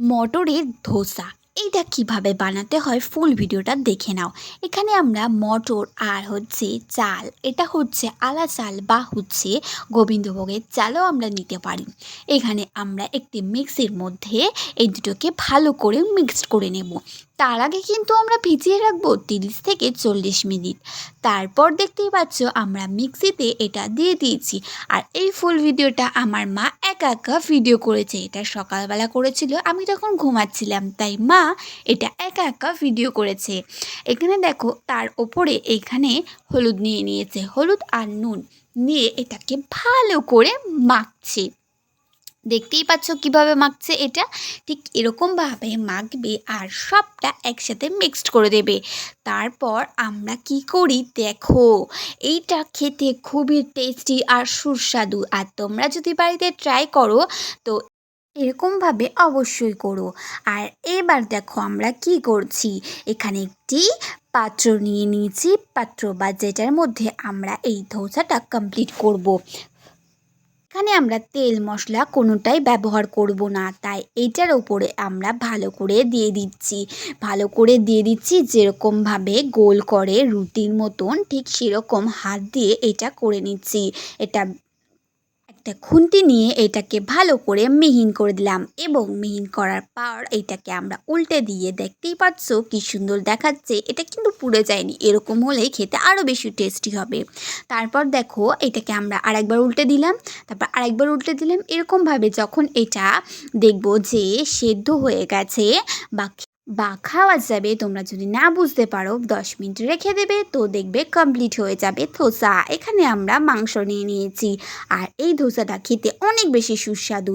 মটরের ধোসা এইটা কিভাবে বানাতে হয় ফুল ভিডিওটা দেখে নাও। এখানে আমরা মটর আর চাল, এটা আলা চাল বা গোবিন্দভোগের চালও আমরা নিতে পারি। এখানে আমরা একটি মিক্সির মধ্যে এই দুটোকে ভালো করে মিক্সড করে নেব। তার আগে কিন্তু আমরা ভিজিয়ে রাখবো 30 থেকে 40 মিনিট। তারপর দেখতেই পাচ্ছ আমরা মিক্সিতে এটা দিয়ে দিয়েছি। আর এই ফুল ভিডিওটা আমার মা একা একা ভিডিও করেছে। এটা সকালবেলা করেছিল, আমি তখন ঘুমাচ্ছিলাম, তাই মা এটা একা একা ভিডিও করেছে। এখানে দেখো তার ওপরে এখানে হলুদ নিয়ে নিয়েছে, হলুদ আর নুন নিয়ে এটাকে ভালো করে মাখছে। দেখতেই পাচ্ছ কিভাবে মাখছে, এটা ঠিক এরকমভাবে মাখবে আর সবটা একসাথে মিক্সড করে দেবে। তারপর আমরা কি করি দেখো, এইটা খেতে খুবই টেস্টি আর সুস্বাদু। আর তোমরা যদি বাড়িতে ট্রাই করো তো এরকমভাবে অবশ্যই করো। আর এবার দেখো আমরা কি করছি, এখানে একটি পাত্র নিয়ে নিয়েছি, পাত্র বা যেটার মধ্যে আমরা এই ধোসাটা কমপ্লিট করব। এখানে আমরা তেল মশলা কোনোটাই ব্যবহার করব না, তাই এটার ওপরে আমরা ভালো করে দিয়ে দিচ্ছি যেরকমভাবে গোল করে রুটির মতন, ঠিক সেরকম হাত দিয়ে এটা করে নিচ্ছি। এটা একটা খুন্তি নিয়ে এটাকে ভালো করে মিহিন করে দিলাম এবং মিহিন করার পর এটাকে আমরা উল্টে দিয়ে দেখতেই পাচ্ছ কি সুন্দর দেখাচ্ছে। এটা কিন্তু পুড়ে যায়নি, এরকম হলেই খেতে আরও বেশি টেস্টি হবে। তারপর দেখো এটাকে আমরা আরেকবার উল্টে দিলাম, তারপর আরেকবার উল্টে দিলাম। এরকমভাবে যখন এটা দেখবো যে সেদ্ধ হয়ে গেছে বা খাওয়া যাবে, তোমরা যদি না বুঝতে পারো 10 মিনিট রেখে দেবে, তো দেখবে কমপ্লিট হয়ে যাবে ধোসা। এখানে আমরা মাংস নিয়ে নিয়েছি আর এই ধোসাটা খেতে অনেক বেশি সুস্বাদু।